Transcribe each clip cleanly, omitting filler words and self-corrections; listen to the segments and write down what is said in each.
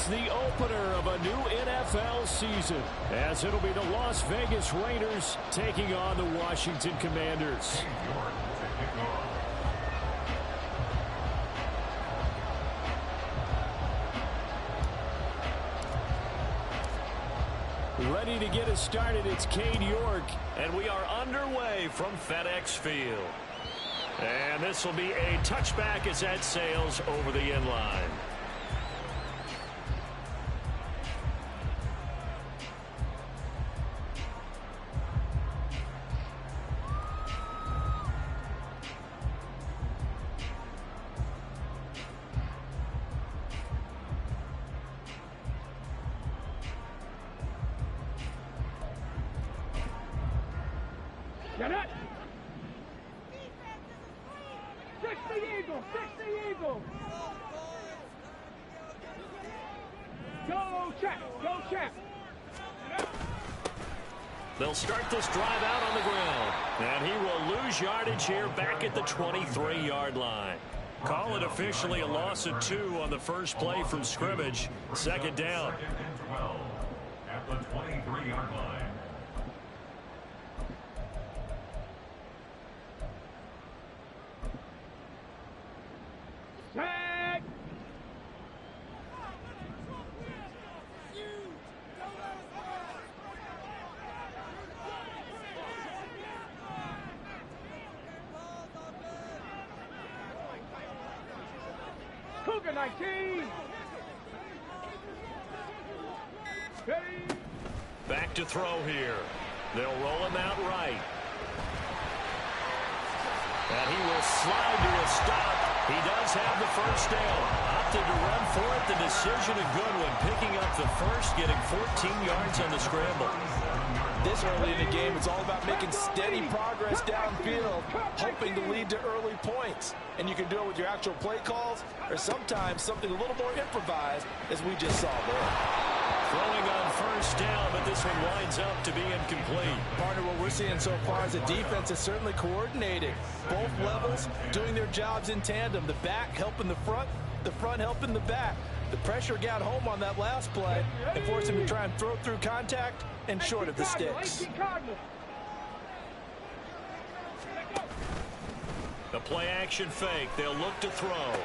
is the opener of a new NFL season, as it'll be the Las Vegas Raiders taking on the Washington Commanders. Ready to get us started, it's Cade York. And we are underway from FedEx Field. And this will be a touchback as that sails over the end line. Get it! Fix the eagle! Fix the eagle! Go check! Go check! They'll start this drive out on the ground. And he will lose yardage here back at the 23-yard line. Call it officially a loss of 2 on the first play from scrimmage. Second down. Second and 12 at the 23-yard line. Tag! Cougar 19! Ready? Back to throw here. They'll roll him out right. And he will slide to a stop. He does have the first down. Opted to run for it. The decision a good one. Picking up the first, getting 14 yards on the scramble. This early in the game, it's all about making steady progress downfield, hoping to lead to early points. And you can do it with your actual play calls, or sometimes something a little more improvised, as we just saw there. Throwing on first down, but this one winds up to be incomplete. Partner, what we're seeing so far is the defense is certainly coordinated. Both levels doing their jobs in tandem. The back helping the front helping the back. The pressure got home on that last play and forced him to try and throw through contact and short of the sticks. The play action fake. They'll look to throw. Going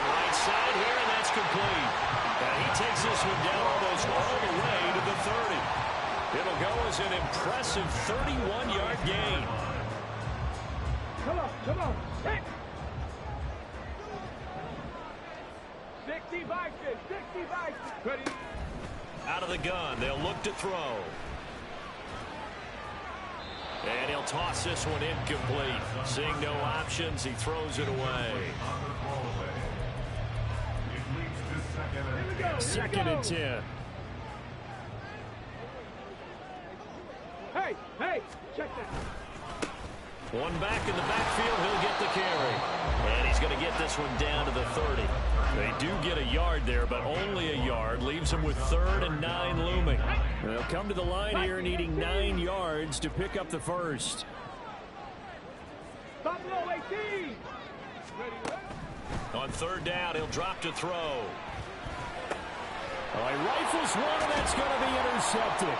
right side here, and that's complete. And he takes this one down almost all the way to the 30. It'll go as an impressive 31-yard gain. Come on, hit! 60 Vikings, 60 Vikings. Ready? Out of the gun, they'll look to throw. And he'll toss this one incomplete. Seeing no options, he throws it away. Second and 10. Hey, check that. One back in the backfield, he'll get the carry. And he's going to get this one down to the 30. They do get a yard there, but only a yard. Leaves him with 3rd and 9 looming. They'll come to the line here needing 9 yards to pick up the first. Buffalo 18. On 3rd down, he'll drop to throw. He rifles one, and that's going to be intercepted.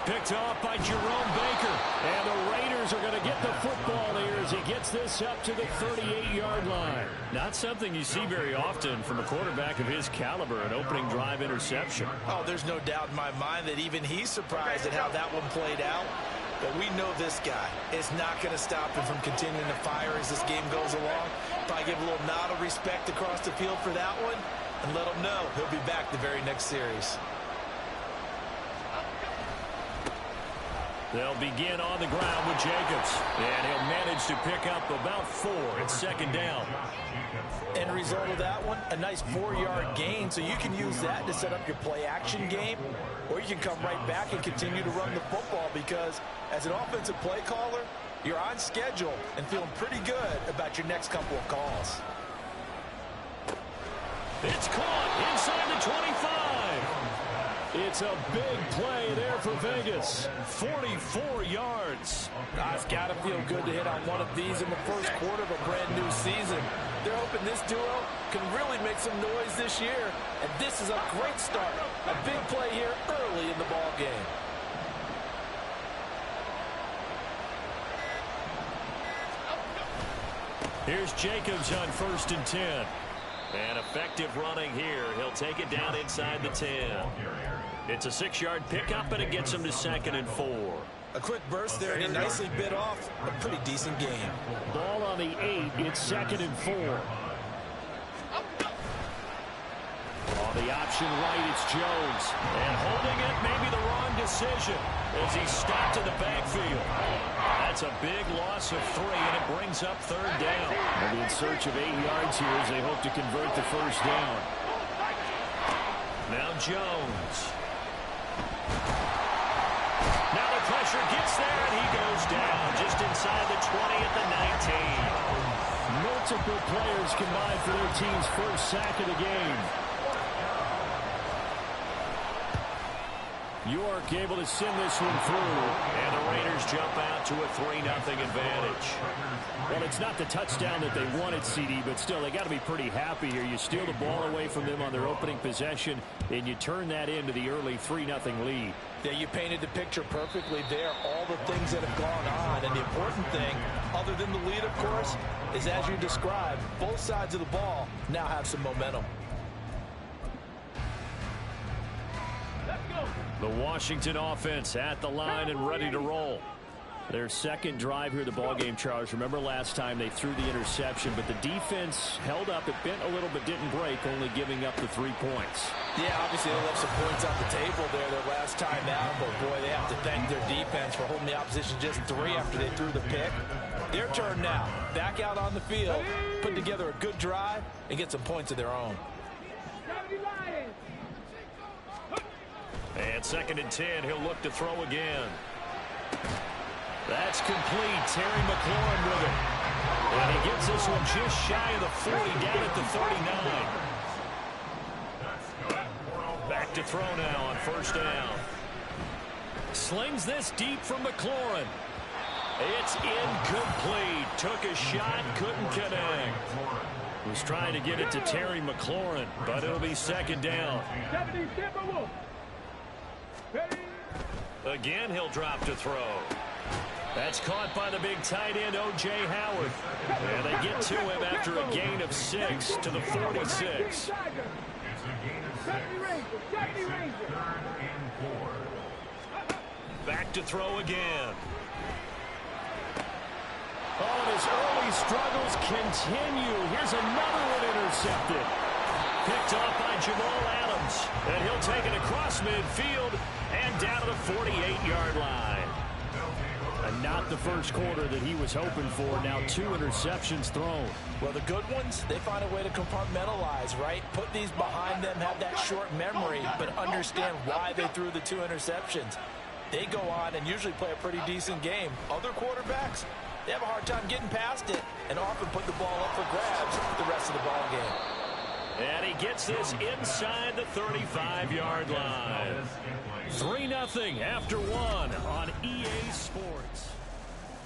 Picked off by Jerome Baker. And the Raiders are going to get the football here as he gets this up to the 38-yard line. Not something you see very often from a quarterback of his caliber, an opening drive interception. Oh, there's no doubt in my mind that even he's surprised at how that one played out. But we know this guy is not going to stop him from continuing to fire as this game goes along. Probably give a little nod of respect across the field for that one and let him know he'll be back the very next series. They'll begin on the ground with Jacobs. And he'll manage to pick up about 4 at 2nd down. End result of that one, a nice 4-yard gain. So you can use that to set up your play action game. Or you can come right back and continue to run the football because as an offensive play caller, you're on schedule and feeling pretty good about your next couple of calls. It's caught inside the 25. It's a big play there for Vegas. 44 yards. It's got to feel good to hit on one of these in the first quarter of a brand new season. They're hoping this duo can really make some noise this year. And this is a great start. A big play here early in the ball game. Here's Jacobs on 1st and 10. And effective running here. He'll take it down inside the 10. It's a 6-yard pickup, and it gets him to 2nd and 4. A quick burst there, and he nicely bit off a pretty decent game. Ball on the 8. It's 2nd and 4. On the option right, it's Jones. And holding it, maybe the wrong decision as he's stopped in the backfield. That's a big loss of 3, and it brings up 3rd down. They'll be in search of 8 yards here as they hope to convert the 1st down. Now Jones. Now the pressure gets there, and he goes down just inside the 20 at the 19. Multiple players combined for their team's first sack of the game. York able to send this one through. And the Raiders jump out to a 3-0 advantage. Well, it's not the touchdown that they wanted, CD, but still, they got to be pretty happy here. You steal the ball away from them on their opening possession, and you turn that into the early 3-0 lead. Yeah, you painted the picture perfectly there. All the things that have gone on. And the important thing, other than the lead, of course, is as you described, both sides of the ball now have some momentum. The Washington offense at the line and ready to roll. Their second drive here, the ball game, Charles. Remember last time they threw the interception, but the defense held up. It bent a little but didn't break, only giving up the 3 points. Yeah, obviously they left some points on the table there their last time out, but boy, they have to thank their defense for holding the opposition just 3 after they threw the pick. Their turn now. Back out on the field, put together a good drive, and get some points of their own. And 2nd and 10, he'll look to throw again. That's complete. Terry McLaurin with it. And he gets this one just shy of the 40, down at the 39. Back to throw now on 1st down. Slings this deep from McLaurin. It's incomplete. Took a shot, couldn't connect. Was trying to get it to Terry McLaurin, but it'll be 2nd down. Again, he'll drop to throw. That's caught by the big tight end, O.J. Howard. And they get to him after a gain of 6 to the 46. Back to throw again. Oh, and his early struggles continue. Here's another one intercepted. Picked off by Jamal Adams. And he'll take it across midfield and down to the 48-yard line. And not the first quarter that he was hoping for. Now 2 interceptions thrown. Well, the good ones, they find a way to compartmentalize, right? Put these behind them, have that short memory, but understand why they threw the 2 interceptions. They go on and usually play a pretty decent game. Other quarterbacks, they have a hard time getting past it and often put the ball up for grabs the rest of the ball game. And he gets this inside the 35-yard line. 3-0 after 1 on EA Sports.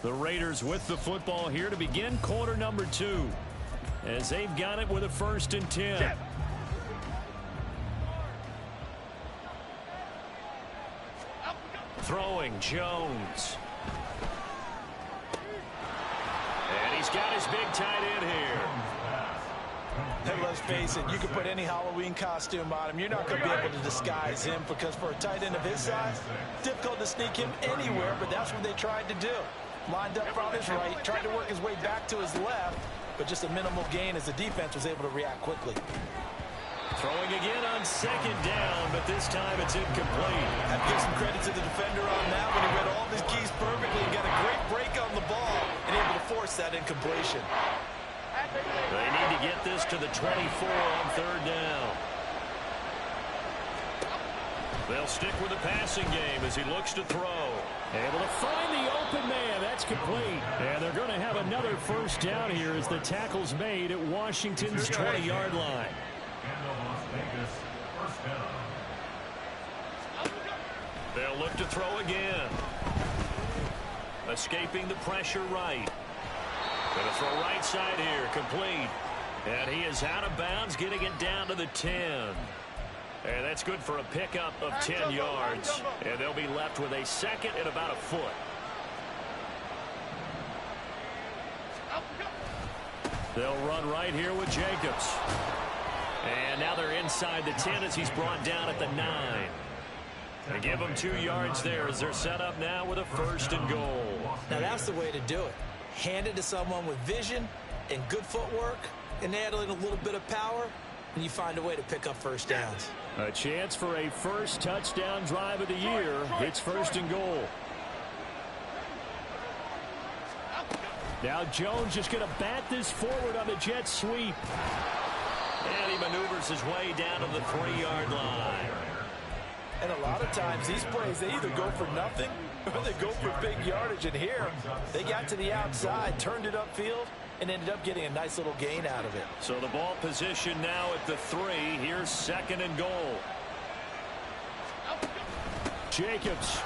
The Raiders with the football here to begin quarter number 2. As they've got it with a 1st and 10. Throwing Jones. And he's got his big tight end here. And let's face it, you can put any Halloween costume on him. You're not going to be able to disguise him because for a tight end of his size, difficult to sneak him anywhere, but that's what they tried to do. Lined up from his right, tried to work his way back to his left, but just a minimal gain as the defense was able to react quickly. Throwing again on 2nd down, but this time it's incomplete. I have to give some credit to the defender on that when he read all of his keys perfectly and got a great break on the ball and able to force that incompletion. They need to get this to the 24 on 3rd down. They'll stick with the passing game as he looks to throw. Able to find the open man. That's complete. And they're going to have another 1st down here as the tackle's made at Washington's 20-yard line. They'll look to throw again. Escaping the pressure right. Going to throw right side here. Complete. And he is out of bounds, getting it down to the 10. And that's good for a pickup of 10 yards. And they'll be left with a second and about a foot. They'll run right here with Jacobs. And now they're inside the 10 as he's brought down at the 9. They give them 2 yards there as they're set up now with a 1st and goal. Now that's the way to do it. Hand it to someone with vision and good footwork, and add in a little bit of power, and you find a way to pick up first downs. A chance for a first touchdown drive of the year. It's 1st and goal. Now Jones just going to bat this forward on the jet sweep. And he maneuvers his way down to the 3-yard line. And a lot of times these plays, they either go for nothing or they go for big yardage. And here, they got to the outside, turned it upfield, and ended up getting a nice little gain out of it. So the ball position now at the 3. Here's 2nd and goal. Jacobs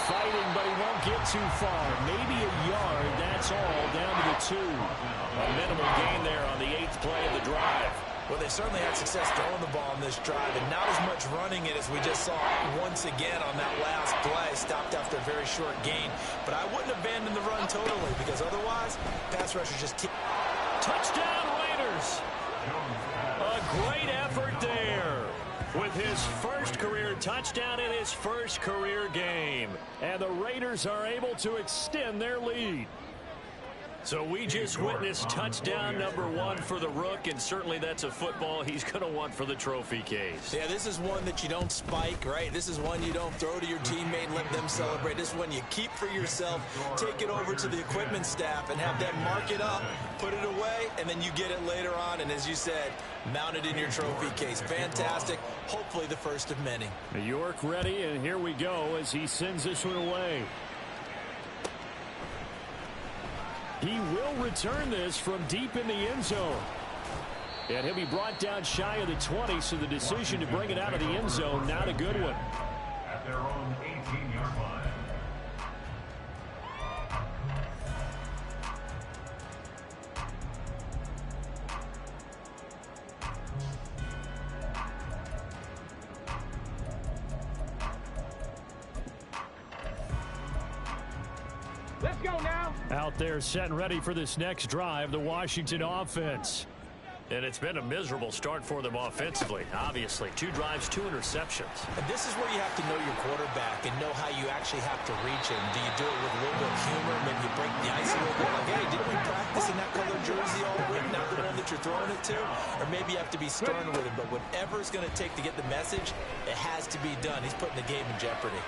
fighting, but he won't get too far. Maybe a yard, that's all, down to the 2. A minimal gain there on the 8th play of the drive. Well, they certainly had success throwing the ball in this drive, and not as much running it as we just saw once again on that last play. Stopped after a very short gain. But I wouldn't abandon the run totally, because otherwise, pass rushers just keep... Touchdown, Raiders! A great effort there with his first career touchdown in his first career game. And the Raiders are able to extend their lead. So we just witnessed touchdown number 1 for the Rook, and certainly that's a football he's going to want for the trophy case. Yeah, this is one that you don't spike, right? This is one you don't throw to your teammate and let them celebrate. This is one you keep for yourself, take it over to the equipment staff and have them mark it up, put it away, and then you get it later on, and as you said, mount it in your trophy case. Fantastic. Hopefully the first of many. York ready, and here we go as he sends this one away. He will return this from deep in the end zone. And he'll be brought down shy of the 20, so the decision to bring it out of the end zone, not a good one. At their own 18-yard line. Let's go now. Out there set and ready for this next drive, the Washington offense. And it's been a miserable start for them offensively, obviously. 2 drives, 2 interceptions. And this is where you have to know your quarterback and know how you actually have to reach him. Do you do it with a little bit of humor? Maybe you break the ice a little bit. Like, hey, didn't we practice in that color jersey all week, not the one that you're throwing it to? Or maybe you have to be stern with him. But whatever it's going to take to get the message, it has to be done. He's putting the game in jeopardy.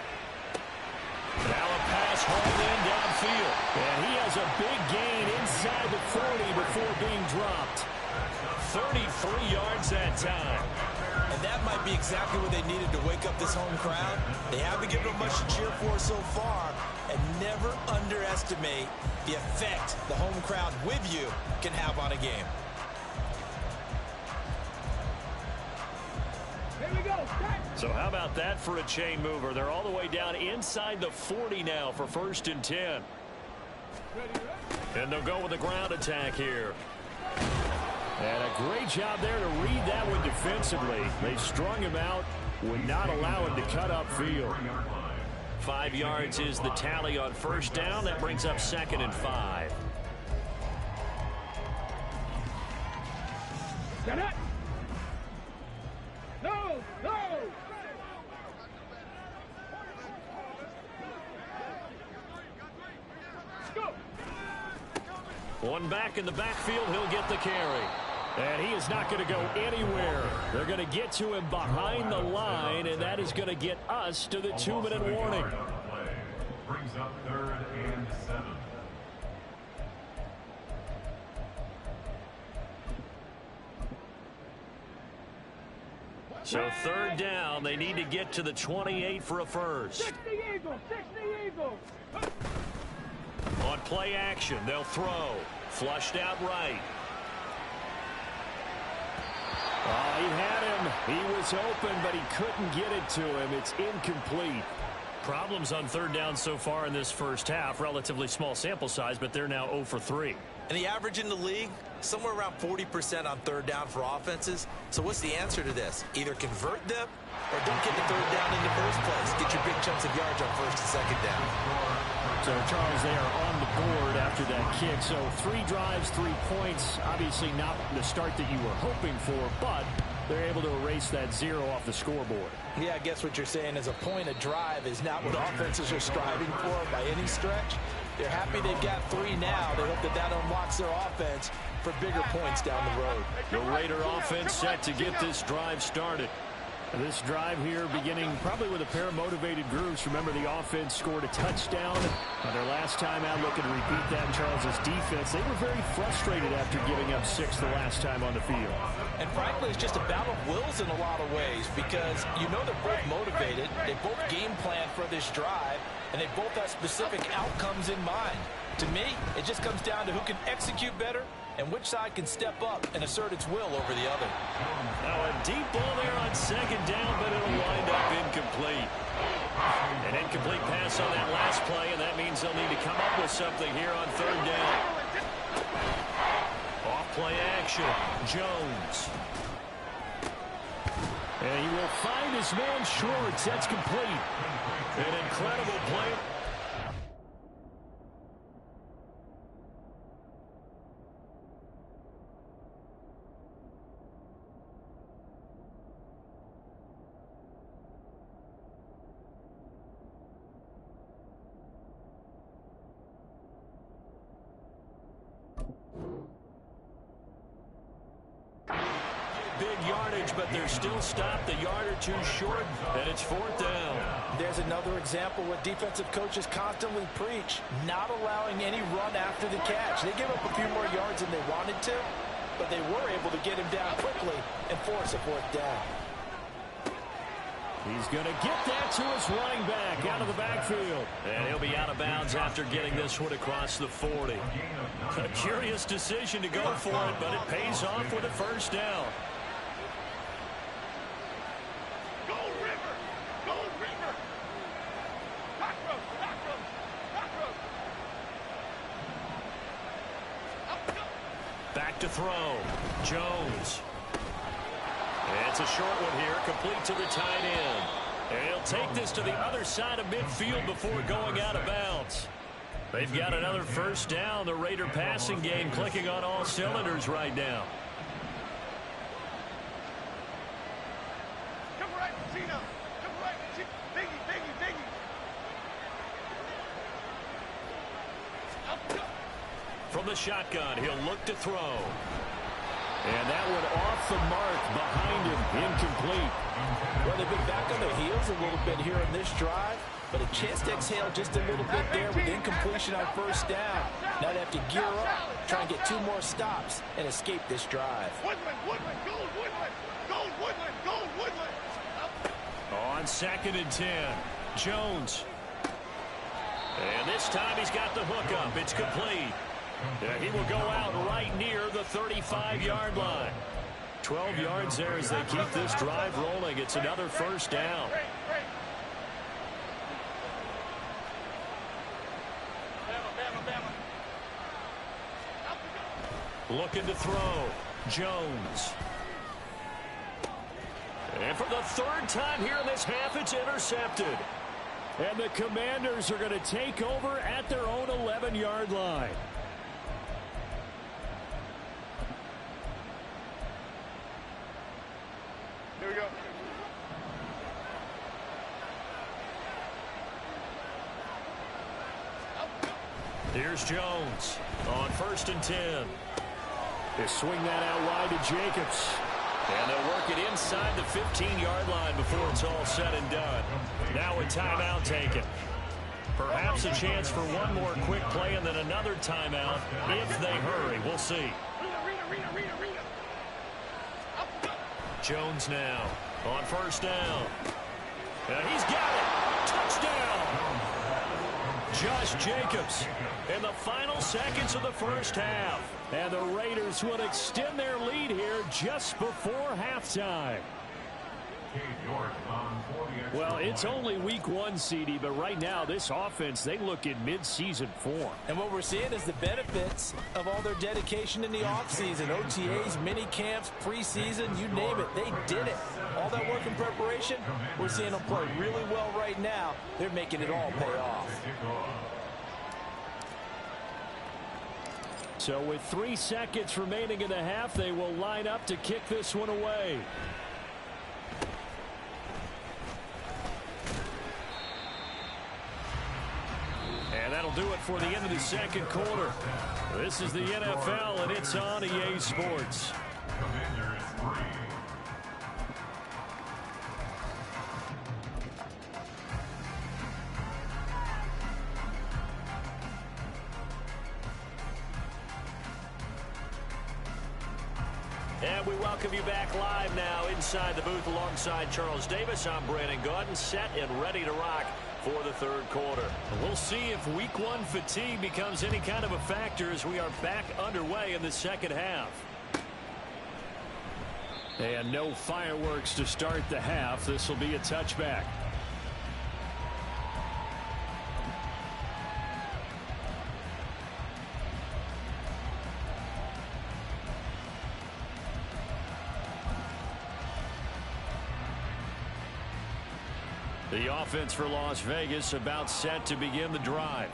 Now a pass hauled in downfield. And he has a big gain inside the 40 before being dropped. 33 yards that time. And that might be exactly what they needed to wake up this home crowd. They haven't given them much to cheer for so far. And never underestimate the effect the home crowd with you can have on a game. Here we go. So how about that for a chain mover? They're all the way down inside the 40 now for 1st and 10. And they'll go with a ground attack here. And a great job there to read that one defensively. They strung him out, would not allow him to cut upfield. 5 yards is the tally on 1st down. That brings up 2nd and 5. Get it. No, no. Go. One back in the backfield, he'll get the carry. And he is not going to go anywhere. They're going to get to him behind the line, and that is going to get us to the 2-minute warning. Brings up 3rd and 7. So 3rd down, they need to get to the 28 for a first. 60 Eagles, 60 Eagles. On play action, they'll throw. Flushed out right. Oh, he had him. He was open, but he couldn't get it to him. It's incomplete. Problems on third down so far in this first half. Relatively small sample size, but they're now 0 for 3. And the average in the league, somewhere around 40% on third down for offenses. So what's the answer to this? Either convert them or don't get the third down in the first place. Get your big chunks of yards on first and second down. So, Charles, they are on the board after that kick. So 3 drives, 3 points. Obviously not the start that you were hoping for, but they're able to erase that 0 off the scoreboard. Yeah, I guess what you're saying is a point a drive is not what offenses are striving for by any stretch. They're happy they've got 3 now. They hope that that unlocks their offense for bigger points down the road. The Raider offense set to get this drive started. This drive here beginning probably with a pair of motivated groups. Remember, the offense scored a touchdown on their last time out. Looking to repeat that in Charles's defense. They were very frustrated after giving up 6 the last time on the field. And frankly, it's just a battle of wills in a lot of ways because you know they're both motivated. They both game plan for this drive, and they both have specific outcomes in mind. To me, it just comes down to who can execute better and which side can step up and assert its will over the other. Now a deep ball there on second down, but it'll wind up incomplete. An incomplete pass on that last play, and that means they'll need to come up with something here on third down. Off-play action, Jones. And he will find his man Schwartz. That's complete. An incredible play. But they're still stopped a yard or 2 short, and it's 4th down. There's another example what defensive coaches constantly preach, not allowing any run after the catch. They gave up a few more yards than they wanted to, but they were able to get him down quickly and force a 4th down. He's going to get that to his running back out of the backfield. And he'll be out of bounds after getting this one across the 40. A curious decision to go for it, but it pays off with a 1st down. Back to throw. Jones. It's a short one here, complete to the tight end. And he'll take this to the other side of midfield before going out of bounds. They've got another 1st down. The Raider passing game clicking on all cylinders right now. Come right, Tina. Come right, Biggie. From the shotgun, he'll look to throw. And that one off the mark behind him, incomplete. Well, they've been back on their heels a little bit here in this drive, but a chance to exhale just a little bit there with incompletion on 1st down. Now they have to gear up, try and get 2 more stops, and escape this drive. Woodland, gold Woodland. On 2nd and 10, Jones. And this time he's got the hook up. It's complete. He will go out right near the 35-yard line. 12 yards there as they keep this drive rolling. It's another 1st down. Looking to throw. Jones. And for the 3rd time here in this half, it's intercepted. And the Commanders are going to take over at their own 11-yard line. Here we go. Here's Jones on 1st and 10. They swing that out wide to Jacobs. And they'll work it inside the 15-yard line before it's all said and done. Now a timeout taken. Perhaps a chance for one more quick play and then another timeout if they hurry. We'll see. Jones now on 1st down. And he's got it. Touchdown. Josh Jacobs in the final seconds of the 1st half. And the Raiders will extend their lead here just before halftime. Well, it's only week one, CD, but right now this offense, they look in mid-season form. And what we're seeing is the benefits of all their dedication in the offseason. OTAs, mini camps, preseason, you name it, they did it. All that work in preparation, we're seeing them play really well right now. They're making it all pay off. So with 3 seconds remaining in the half, they will line up to kick this one away. And that'll do it for the end of the second quarter. This is the NFL, and it's on EA Sports. And we welcome you back live now inside the booth alongside Charles Davis. I'm Brandon Gaudin, set and ready to rock for the third quarter. We'll see if week one fatigue becomes any kind of a factor as we are back underway in the second half. And no fireworks to start the half. This will be a touchback. The offense for Las Vegas about set to begin the drive.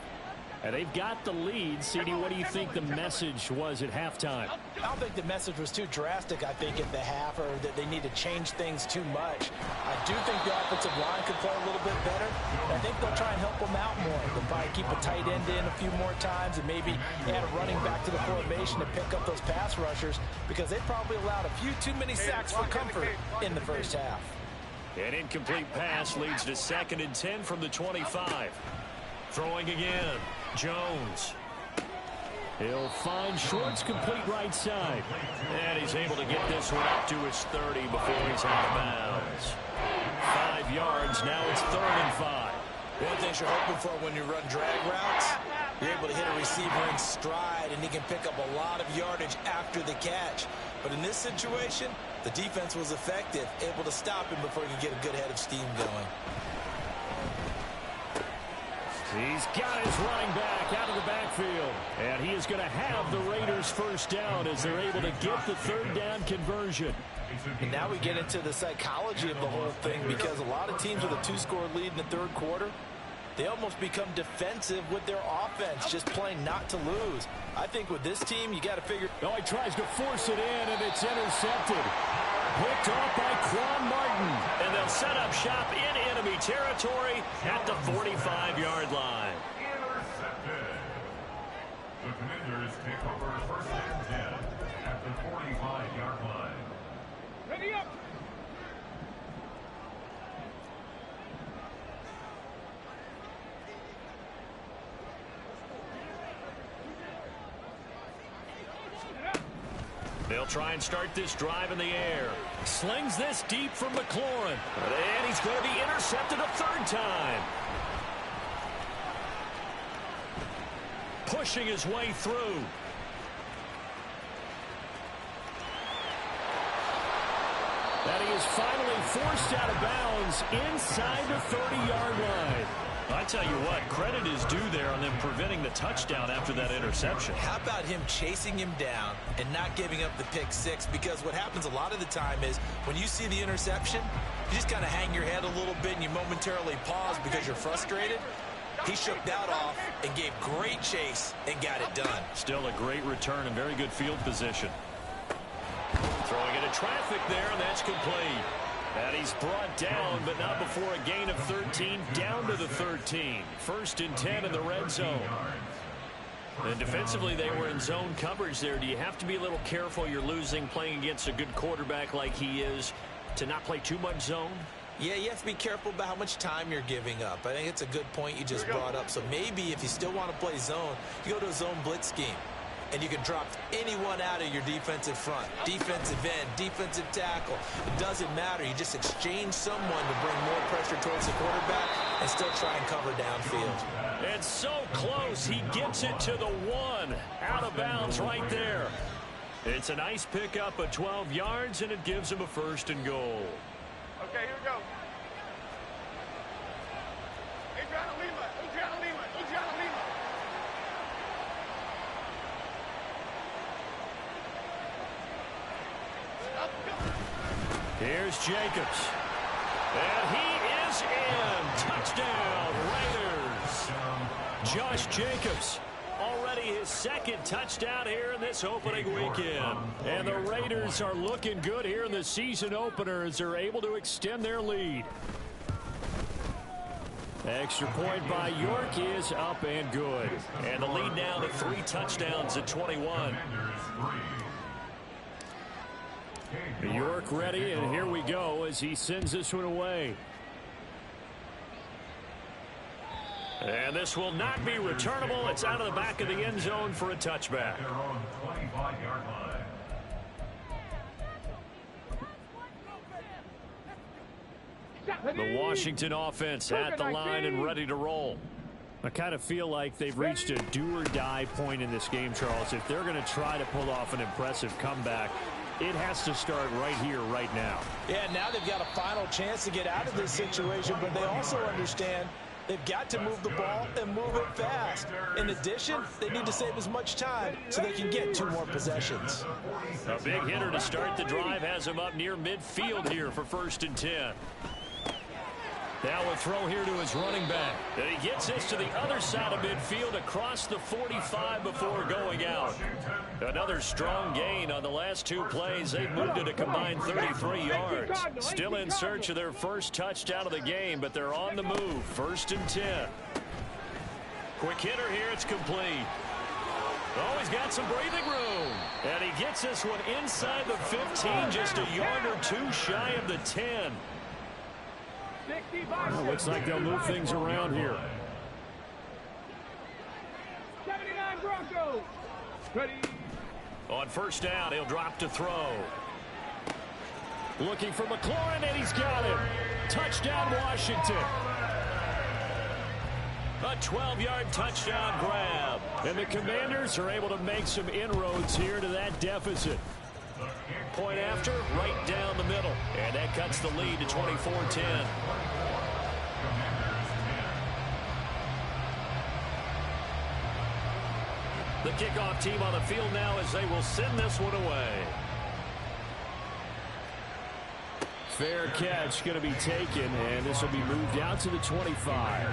And they've got the lead. CD, what do you think the message was at halftime? I don't think the message was too drastic, I think, at the half, or that they need to change things too much. I do think the offensive line could play a little bit better. I think they'll try and help them out more. They'll probably keep a tight end in a few more times and maybe add a running back to the formation to pick up those pass rushers, because they probably allowed a few too many sacks for comfort in the first half. An incomplete pass leads to 2nd and 10 from the 25. Throwing again. Jones. He'll find Schwartz, complete right side. And he's able to get this one up to his 30 before he's out of bounds. 5 yards. Now it's 3rd and 5. One thing you're hoping for when you run drag routes, you're able to hit a receiver in stride, and he can pick up a lot of yardage after the catch. But in this situation, the defense was effective, able to stop him before he could get a good head of steam going. He's got his running back out of the backfield. And he is going to have the Raiders first down as they're able to get the 3rd down conversion. And now we get into the psychology of the whole thing, because a lot of teams with a 2-score lead in the third quarter, they almost become defensive with their offense, just playing not to lose. I think with this team, you got to figure. No, he tries to force it in, and it's intercepted. Picked off by Quan Martin. And they'll set up shop in enemy territory at the 45-yard line. Intercepted. The Commanders take over 1st and 10 at the 45-yard line. Ready up. They'll try and start this drive in the air. Slings this deep from McLaurin. And he's going to be intercepted a 3rd time. Pushing his way through. And he is finally forced out of bounds inside the 30-yard line. I tell you what, credit is due there on them preventing the touchdown after that interception. How about him chasing him down and not giving up the pick 6? Because what happens a lot of the time is when you see the interception, you just kind of hang your head a little bit and you momentarily pause because you're frustrated. He shook that off and gave great chase and got it done. Still a great return and very good field position. Throwing into traffic there, and that's complete. And he's brought down, but not before a gain of 13, down to the 13. 1st and 10 in the red zone. And defensively, they were in zone coverage there. Do you have to be a little careful? You're losing, playing against a good quarterback like he is, to not play too much zone? Yeah, you have to be careful about how much time you're giving up. I think it's a good point you just brought up. So maybe if you still want to play zone, you go to a zone blitz scheme. And you can drop anyone out of your defensive front. Defensive end, defensive tackle. It doesn't matter. You just exchange someone to bring more pressure towards the quarterback and still try and cover downfield. It's so close. He gets it to the 1. Out of bounds right there. It's a nice pickup of 12 yards, and it gives him a 1st and goal. Okay, here we go. Adriana Lima, Adriana Lima, Adriana Lima. Up, go. Here's Jacobs. And he is in. Touchdown, Raiders. Josh Jacobs, already his second touchdown here in this opening weekend. And the Raiders are looking good here in the season opener as they're able to extend their lead. Extra point by York is up and good. And the lead now to 3 touchdowns at 21. York ready, and here we go as he sends this one away. And this will not be returnable. It's out of the back of the end zone for a touchback. Their own 25-yard line. The Washington offense at the line and ready to roll. I kind of feel like they've reached a do-or-die point in this game, Charles. If they're going to try to pull off an impressive comeback, it has to start right here, right now. Yeah, now they've got a final chance to get out of this situation, but they also understand they've got to move the ball and move it fast. In addition, they need to save as much time so they can get 2 more possessions. A big hitter to start the drive has him up near midfield here for 1st and 10. Now a throw here to his running back. And he gets this to the other side of midfield across the 45 before going out. Another strong gain on the last 2 plays. They've moved it a combined 33 yards. Still in search of their first touchdown of the game, but they're on the move. 1st and 10. Quick hitter here. It's complete. Oh, he's got some breathing room. And he gets this one inside the 15, just a yard or 2 shy of the 10. Well, looks like they'll move things around here. 79 Broncos. Ready. On 1st down, he'll drop to throw. Looking for McLaurin, and he's got him. Touchdown, Washington. A 12-yard touchdown grab. And the Commanders are able to make some inroads here to that deficit. Point after, right down the middle. And that cuts the lead to 24-10. The kickoff team on the field now as they will send this one away. Fair catch going to be taken, and this will be moved out to the 25.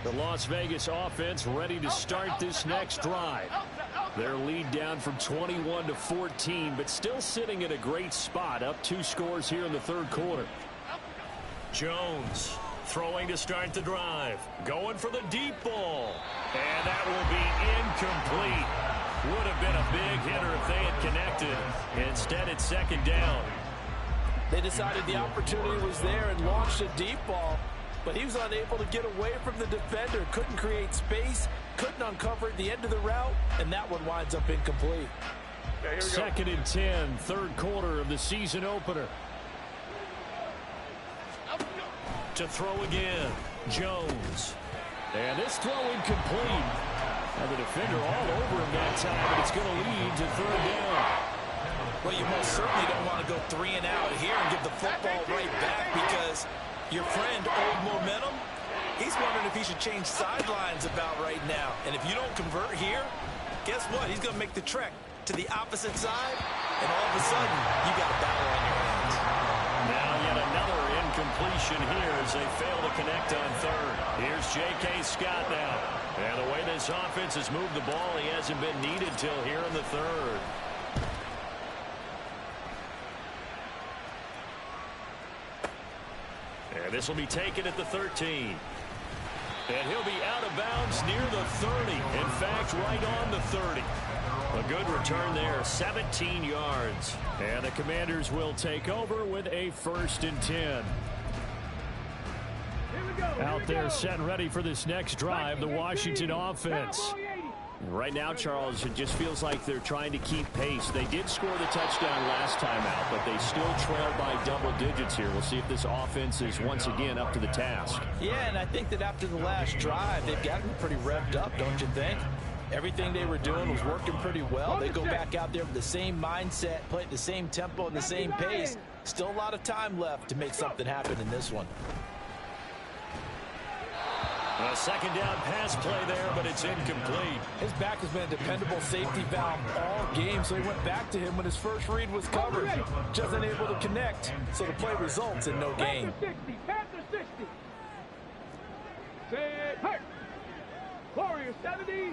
The Las Vegas offense ready to start this next drive. Their lead down from 21 to 14, but still sitting at a great spot, up 2 scores here in the 3rd quarter. Jones throwing to start the drive. Going for the deep ball. And that will be incomplete. Would have been a big hitter if they had connected. Instead, it's 2nd down. They decided the opportunity was there and launched a deep ball, but he was unable to get away from the defender. Couldn't create space, couldn't uncover the end of the route, and that one winds up incomplete. Okay, 2nd and 10, 3rd quarter of the season opener. To throw again, Jones. And this throw incomplete. And the defender all over him that time, but it's going to lead to 3rd down. Well, you most certainly don't want to go 3 and out here and give the football right back, because your friend, Old Momentum, he's wondering if he should change sidelines about right now. And if you don't convert here, guess what? He's going to make the trek to the opposite side, and all of a sudden, you got a battle on your hands. Now yet another incompletion here as they fail to connect on 3rd. Here's J.K. Scott now. And the way this offense has moved the ball, he hasn't been needed till here in the 3rd. And this will be taken at the 13. And he'll be out of bounds near the 30. In fact, right on the 30. A good return there, 17 yards. And the Commanders will take over with a 1st and 10. Out there set and ready for this next drive, the Washington offense. Right now, Charles, it just feels like they're trying to keep pace. They did score the touchdown last time out, but they still trail by double digits here. We'll see if this offense is once again up to the task. Yeah, and I think that after the last drive, they've gotten pretty revved up, don't you think? Everything they were doing was working pretty well. They go back out there with the same mindset, play at the same tempo and the same pace. Still a lot of time left to make something happen in this one. A second down pass play there, but it's incomplete. His back has been a dependable safety valve all game, so he went back to him when his first read was covered. Just unable to connect, so the play results in no gain. Panther 60. Say, hurt. Warrior 70.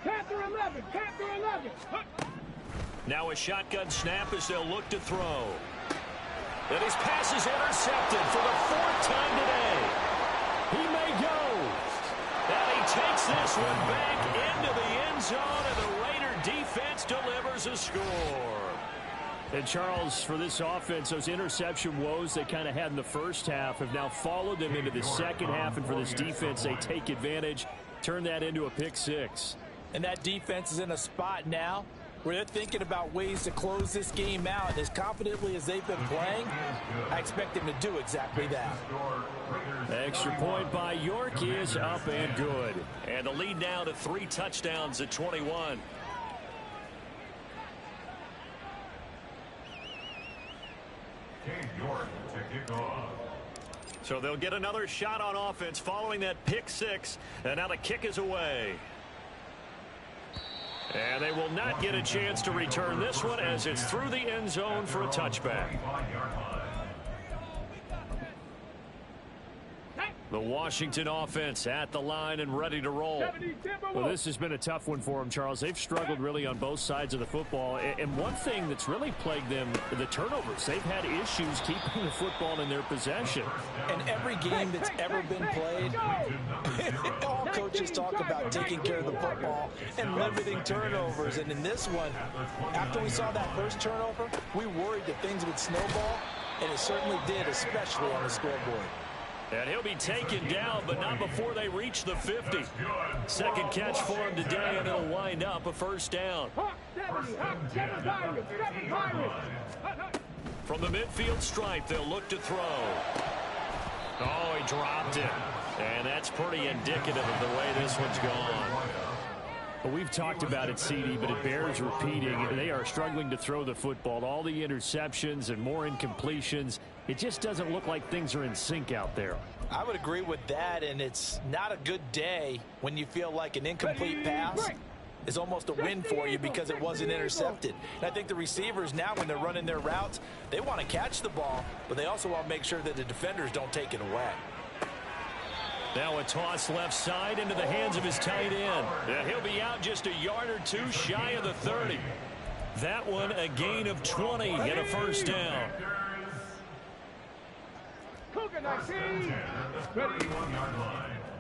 Panther 11. Panther 11. Now a shotgun snap as they'll look to throw. And his pass is intercepted for the 4th time today. He may go. And he takes this one back into the end zone, and the Raider defense delivers a score. And Charles, for this offense, those interception woes they kind of had in the first half have now followed them into the second half, and for this defense, they take advantage, turn that into a pick six. And that defense is in a spot now where they're thinking about ways to close this game out. And as confidently as they've been playing, I expect them to do exactly that. Extra point by York is up and good. And the lead now to 3 touchdowns at 21. York to kick off. So they'll get another shot on offense following that pick six. And now the kick is away. And they will not get a chance to return this one as it's through the end zone for a touchback. The Washington offense at the line and ready to roll. Well, this has been a tough one for them, Charles. They've struggled really on both sides of the football. And one thing that's really plagued them, the turnovers. They've had issues keeping the football in their possession. And every game that's ever been played, all coaches talk about taking care of the football and limiting turnovers. And in this one, after we saw that first turnover, we worried that things would snowball, and it certainly did, especially on the scoreboard. And he'll be taken down, but not before they reach the 50. Second catch for him today, and it'll wind up a first down. From the midfield stripe, they'll look to throw. Oh, he dropped it. And that's pretty indicative of the way this one's gone. Well, we've talked about it, CD, but it bears repeating. They are struggling to throw the football. All the interceptions and more incompletions. It just doesn't look like things are in sync out there. I would agree with that, and it's not a good day when you feel like an incomplete pass is almost a win for you because it wasn't intercepted. And I think the receivers now, when they're running their routes, they want to catch the ball, but they also want to make sure that the defenders don't take it away. Now a toss left side into the hands of his tight end. Yeah, he'll be out just a yard or two shy of the 30. That one a gain of 20 and a first down.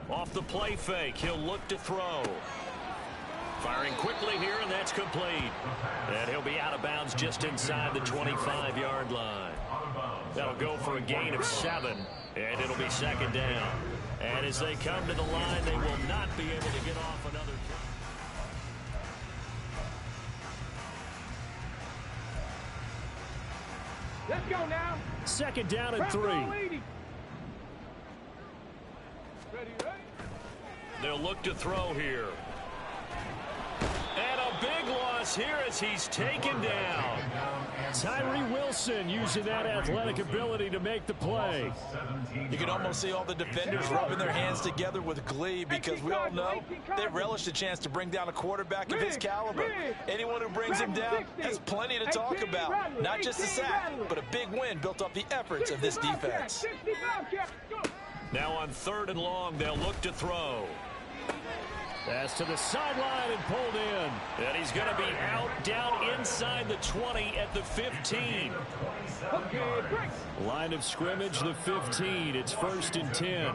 Off the play fake, he'll look to throw. Firing quickly here, and that's complete. And he'll be out of bounds just inside the 25-yard line. That'll go for a gain of 7, and it'll be second down. And as they come to the line, they will not be able to get off another. Let's go now. Second down and 3. Ready, ready. They'll look to throw here. And a big loss here as he's taken down. Tyree Wilson using that athletic ability to make the play. You can almost see all the defenders rubbing their hands together with glee because we all know they relish the chance to bring down a quarterback of his caliber. Anyone who brings him down has plenty to talk about. Not just a sack, but a big win built off the efforts of this defense. Now on 3rd and long, they'll look to throw. Pass to the sideline and pulled in. And he's going to be out down inside the 20 at the 15. Line of scrimmage, the 15. It's 1st and 10.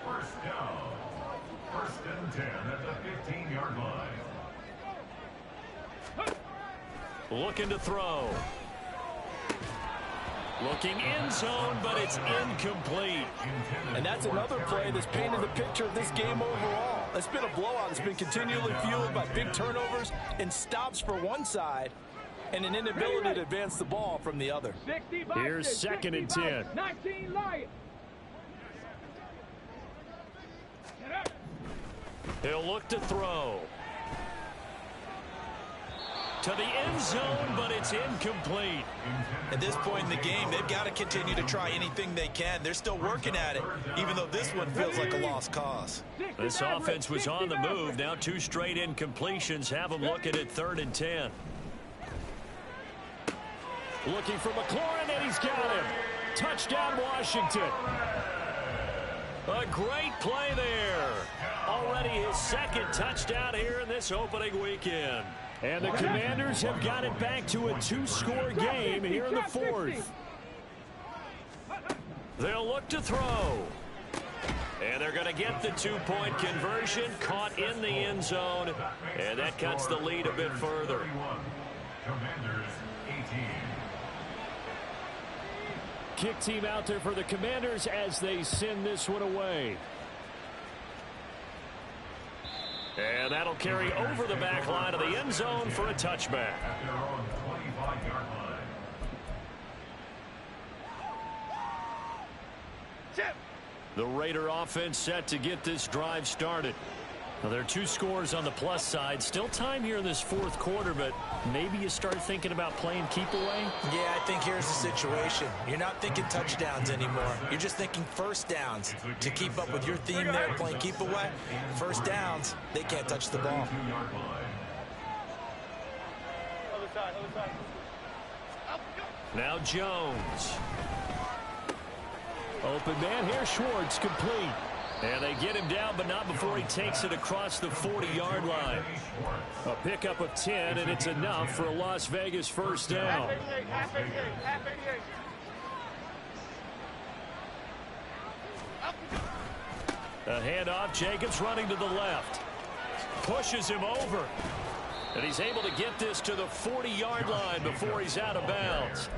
First down. 1st and 10 at the 15-yard line. Looking to throw. Looking in zone, but it's incomplete. And that's another play that's painted the picture of this game overall. It's been a blowout. It's been continually fueled by big turnovers and stops for one side and an inability to advance the ball from the other. Here's 2nd and 10. 19 Lions. He'll look to throw. To the end zone, but it's incomplete. At this point in the game, they've got to continue to try anything they can. They're still working at it, even though this one feels like a lost cause. This offense was on the move. Now 2 straight incompletions have them looking at 3rd and 10. Looking for McLaurin, and he's got him. Touchdown, Washington. A great play there. Already his 2nd touchdown here in this opening weekend. And the Commanders have got it back to a 2-score game here in the 4th. They'll look to throw. And they're going to get the 2-point conversion, caught in the end zone, and that cuts the lead a bit further. Commanders 18. Kick team out there for the Commanders as they send this one away. And that'll carry over the back line of the end zone for a touchback. At their own 25-yard line. Chip. The Raider offense set to get this drive started. Now, there are 2 scores on the plus side. Still time here in this 4th quarter, but maybe you start thinking about playing keep away? Yeah, I think here's the situation. You're not thinking touchdowns anymore. You're just thinking first downs. To keep up with your theme there, playing keep away, first downs, they can't touch the ball. Other side, other side. Up, go. Now Jones. Open man here, Schwartz, complete. And they get him down, but not before he takes it across the 40-yard line. A pickup of 10, and it's enough for a Las Vegas first down. Half 88, half 88, half 88. Up, go. A handoff, Jacobs running to the left. Pushes him over. And he's able to get this to the 40-yard line before he's out of bounds.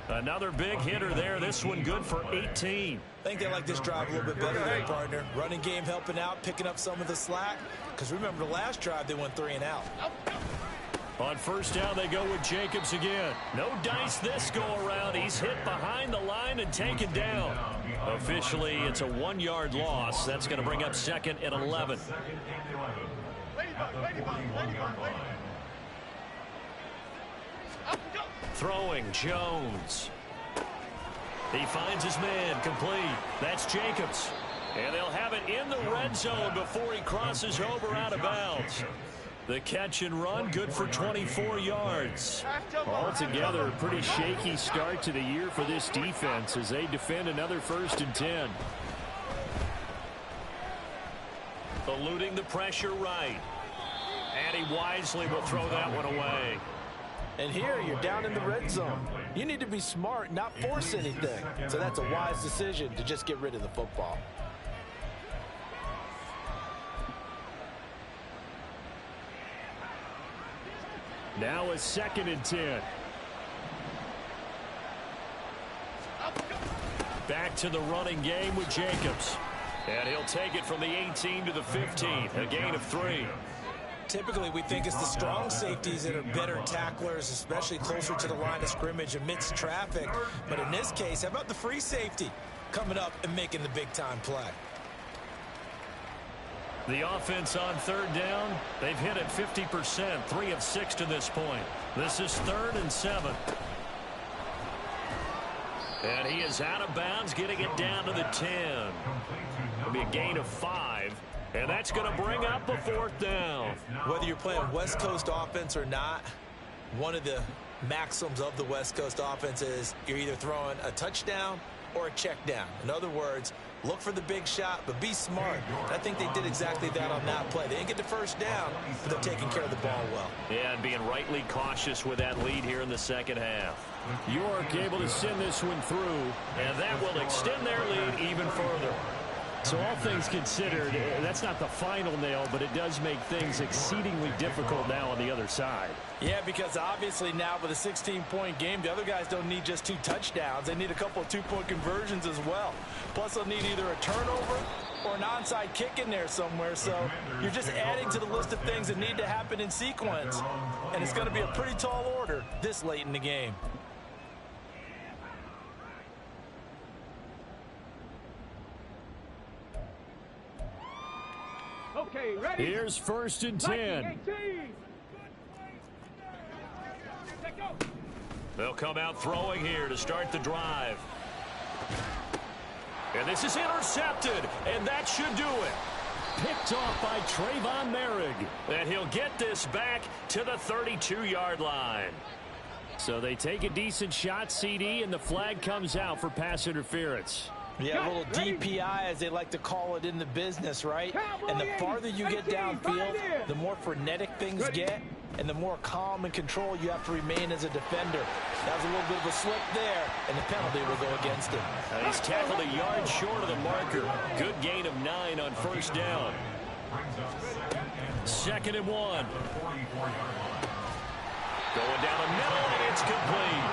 Another big hitter there. This one good for 18. I think they like this drive a little bit better than partner. Running game helping out, picking up some of the slack. Because remember the last drive, they went 3 and out. On first down, they go with Jacobs again. No dice this go around. He's hit behind the line and taken down. Officially, it's a 1-yard loss. That's going to bring up 2nd and 11. Throwing, Jones. He finds his man, complete. That's Jacobs. And they'll have it in the red zone before he crosses over out of bounds. The catch and run, good for 24 yards. Altogether, a pretty shaky start to the year for this defense as they defend another 1st and 10. Eluding the pressure right. And he wisely will throw that one away. And here, you're down in the red zone. You need to be smart, not force anything. So that's a wise decision to just get rid of the football. Now a 2nd and 10. Back to the running game with Jacobs. And he'll take it from the 18 to the 15. A gain of 3. Typically, we think it's the strong safeties that are better tacklers, especially closer to the line of scrimmage amidst traffic. But in this case, how about the free safety coming up and making the big-time play? The offense on 3rd down, they've hit it 50%, 3 of 6 to this point. This is 3rd and 7. And he is out of bounds, getting it down to the 10. It'll be a gain of 5. And that's going to bring up a 4th down. Whether you're playing West Coast offense or not, one of the maxims of the West Coast offense is you're either throwing a touchdown or a check down. In other words, look for the big shot, but be smart. I think they did exactly that on that play. They didn't get the first down, but they're taking care of the ball well. Yeah, and being rightly cautious with that lead here in the 2nd half. York able to send this one through. And that will extend their lead even further. So all things considered, that's not the final nail, but it does make things exceedingly difficult now on the other side. Yeah, because obviously now with a 16-point game, the other guys don't need just 2 touchdowns. They need a couple of 2-point conversions as well. Plus, they'll need either a turnover or an onside kick in there somewhere. So you're just adding to the list of things that need to happen in sequence. And it's going to be a pretty tall order this late in the game. Okay, Here's 1st and 10. They'll come out throwing here to start the drive. And this is intercepted, and that should do it. Picked off by Trayvon Merrick. And he'll get this back to the 32-yard line. So they take a decent shot, CD, and the flag comes out for pass interference. Yeah, a little DPI, as they like to call it in the business, right? And the farther you get downfield, the more frenetic things get, and the more calm and control you have to remain as a defender. That was a little bit of a slip there, and the penalty will go against him. He's tackled a yard short of the marker. Good gain of 9 on 1st down. 2nd and 1. Going down the middle, and it's complete.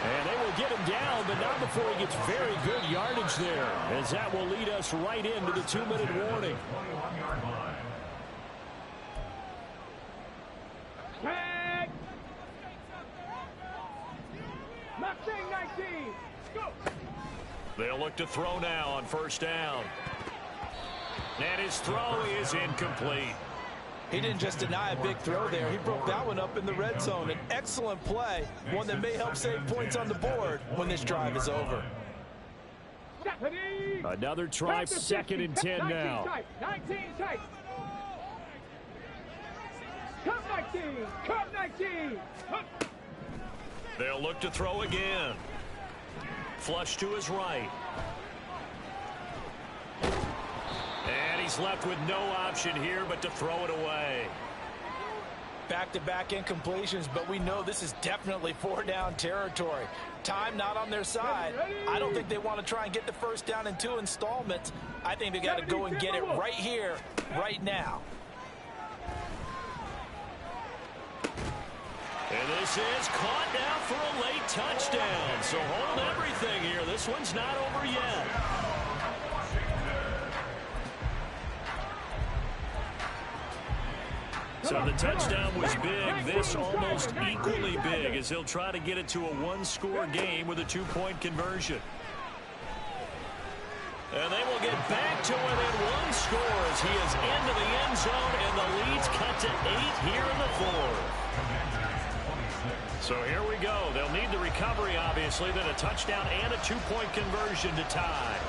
And they will get him down, but not before he gets very good yardage there, as that will lead us right into the 2-minute warning. Tag! Mustang 19, go! They'll look to throw now on 1st down. And his throw is incomplete. He didn't just deny a big throw there. He broke that one up in the red zone. An excellent play, one that may help save points on the board when this drive is over. Another try, 2nd and 10 now. 19 tight. Come 19, come 19. They'll look to throw again. Flush to his right. And he's left with no option here but to throw it away. Back-to-back incompletions, but we know this is definitely 4-down territory. Time not on their side. I don't think they want to try and get the 1st down in 2 installments. I think they got to go and get it right here, right now. And this is caught now for a late touchdown. So hold everything here. This one's not over yet. So the touchdown was big. This almost equally big as he'll try to get it to a 1-score game with a 2-point conversion. And they will get back to within 1 score as he is into the end zone, and the lead's cut to 8 here in the 4th. So here we go. They'll need the recovery, obviously, then a touchdown and a 2-point conversion to tie.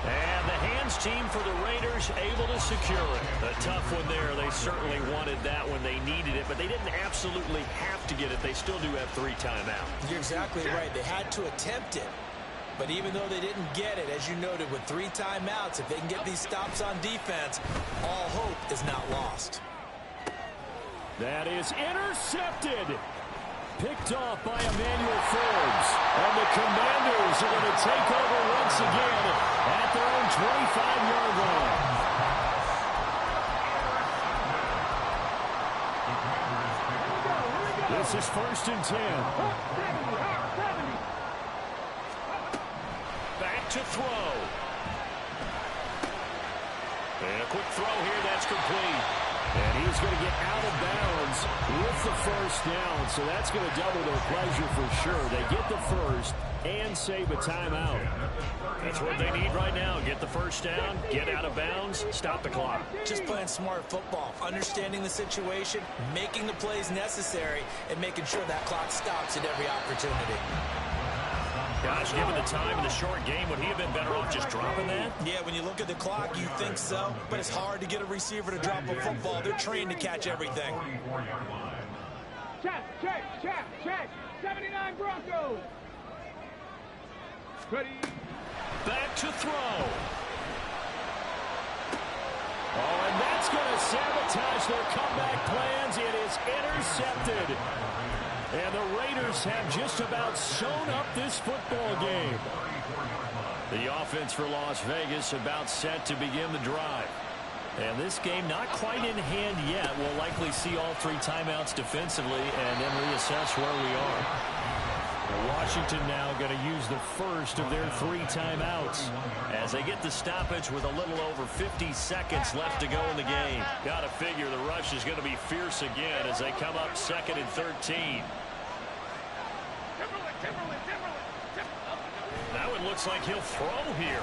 And the hands team for the Raiders able to secure it. A tough one there. They certainly wanted that when they needed it, but they didn't absolutely have to get it. They still do have 3 timeouts. You're exactly right. They had to attempt it. But even though they didn't get it, as you noted, with 3 timeouts, if they can get these stops on defense, all hope is not lost. That is intercepted. Picked off by Emmanuel Forbes. And the Commanders are going to take over once again at their own 25-yard line. This is 1st and 10. Back to throw. And a quick throw here. That's complete. And he's going to get out of bounds with the 1st down. So that's going to double their pleasure for sure. They get the 1st and save a timeout. That's what they need right now. Get the 1st down, get out of bounds, stop the clock. Just playing smart football, understanding the situation, making the plays necessary, and making sure that clock stops at every opportunity. Gosh, given the time in the short game, would he have been better off just dropping that? Yeah, when you look at the clock, you think so, but it's hard to get a receiver to drop a football. They're trained to catch everything. Check, 79 Broncos. Ready. Back to throw. Oh, and that's going to sabotage their comeback plans. It is intercepted. And the Raiders have just about sewn up this football game. The offense for Las Vegas about set to begin the drive. And this game not quite in hand yet. We'll likely see all 3 timeouts defensively and then reassess where we are. Washington now going to use the first of their 3 timeouts as they get the stoppage with a little over 50 seconds left to go in the game. Got to figure the rush is going to be fierce again as they come up 2nd and 13. Now it looks like he'll throw here.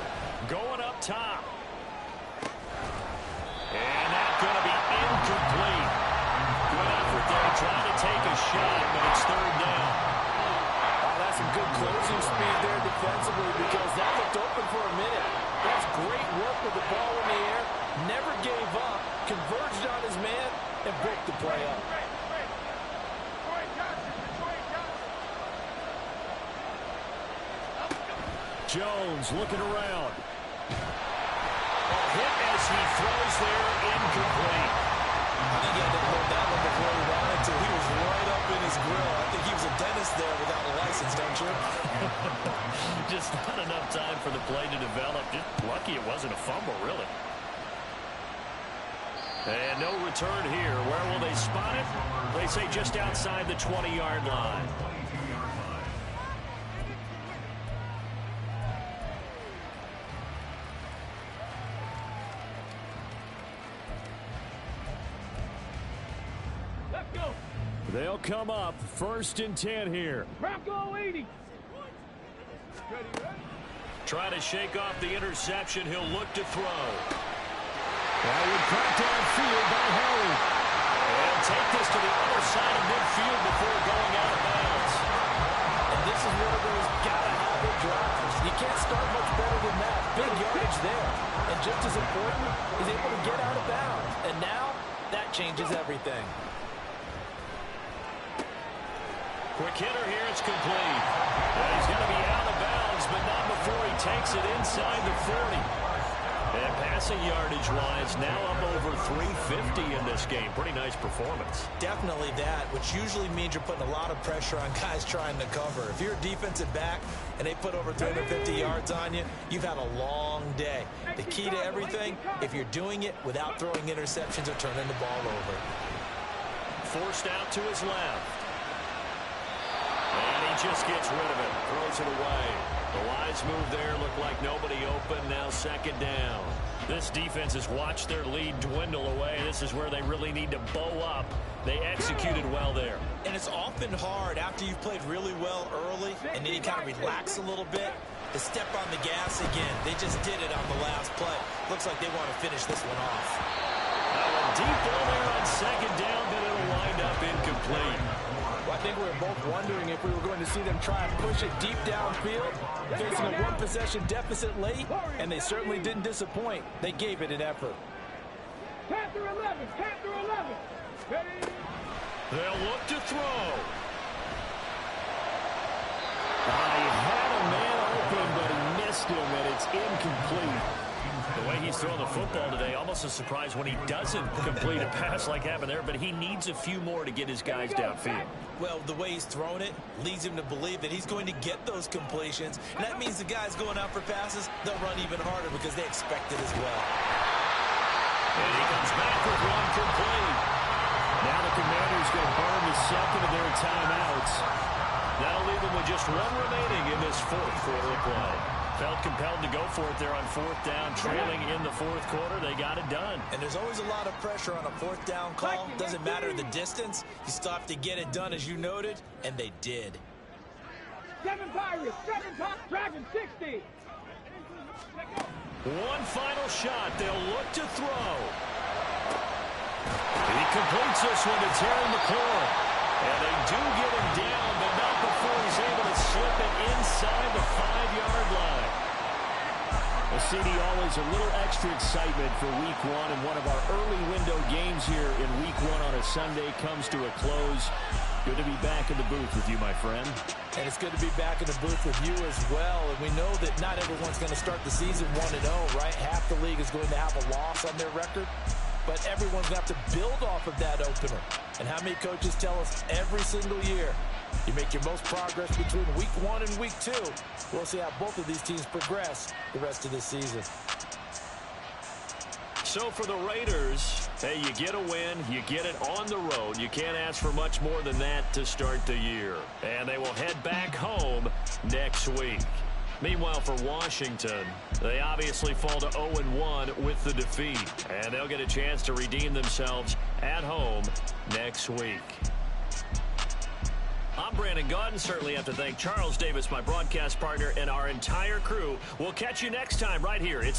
Going up top. shot, but it's third down. Oh, that's some good closing speed there defensively because that looked open for a minute. That's great work with the ball in the air. Never gave up, converged on his man, and broke the play up. Jones looking around. Hit as he throws there, incomplete. I think he had to hold that one before he wanted to. He was right up in his grill. I think he was a dentist there without a license, don't you? Just not enough time for the play to develop. Just lucky it wasn't a fumble, really. And no return here. Where will they spot it? They say just outside the 20-yard line. They'll come up 1st and 10 here. Bronco 80. Trying to shake off the interception. He'll look to throw. That would crack downfield by Harry. And take this to the other side of midfield before going out of bounds. And this is one of those gotta-have-it drives. You can't start much better than that. Big yardage there. And just as important, he's able to get out of bounds. And now, that changes everything. Quick hitter here, it's complete. And he's going to be out of bounds, but not before he takes it inside the 40. And passing yardage-wise, now up over 350 in this game. Pretty nice performance. Definitely that, which usually means you're putting a lot of pressure on guys trying to cover. If you're a defensive back and they put over 350 yards on you, you've had a long day. The key to everything, if you're doing it without throwing interceptions or turning the ball over. Forced out to his left. And he just gets rid of it, throws it away. The wise move there, looked like nobody open, now 2nd down. This defense has watched their lead dwindle away. This is where they really need to bow up. They executed well there. And it's often hard after you've played really well early and then you kind of relax a little bit to step on the gas again. They just did it on the last play. Looks like they want to finish this one off. Deep ball there on 2nd down, but it'll wind up incomplete. Well, I think we were both wondering if we were going to see them try and push it deep downfield, facing a one-possession deficit late, and they certainly didn't disappoint. They gave it an effort. Panther 11. Panther 11. Ready? They'll look to throw. He had a man open, but he missed him, and it's incomplete. The way he's throwing the football today, almost a surprise when he doesn't complete a pass like happened there, but he needs a few more to get his guys downfield. Well, the way he's thrown it leads him to believe that he's going to get those completions, and that means the guys going out for passes, they'll run even harder because they expect it as well. And he comes back with one complete. Now the Commanders going to burn the 2nd of their timeouts. That'll leave them with just one remaining in this 4th quarter of play. Felt compelled to go for it there on 4th down, trailing in the 4th quarter. They got it done. And there's always a lot of pressure on a 4th down call. Doesn't matter the distance. You still have to get it done, as you noted, and they did. 7 Pirates. 7 Dragon 60. One final shot. They'll look to throw. He completes this one to Terry McLaurin. And they do get him down, but not before he's able to slip it inside the 5-yard line. Well, CD, always a little extra excitement for Week 1, and one of our early window games here in Week 1 on a Sunday comes to a close. Good to be back in the booth with you, my friend. And it's good to be back in the booth with you as well. And we know that not everyone's going to start the season 1-0, right? Half the league is going to have a loss on their record. But everyone's going to have to build off of that opener. And how many coaches tell us every single year, you make your most progress between Week 1 and Week 2. We'll see how both of these teams progress the rest of this season. So for the Raiders, hey, you get a win, you get it on the road. You can't ask for much more than that to start the year. And they will head back home next week. Meanwhile, for Washington, they obviously fall to 0-1 with the defeat. And they'll get a chance to redeem themselves at home next week. I'm Brandon Gaudin. Certainly have to thank Charles Davis, my broadcast partner, and our entire crew. We'll catch you next time right here. It's the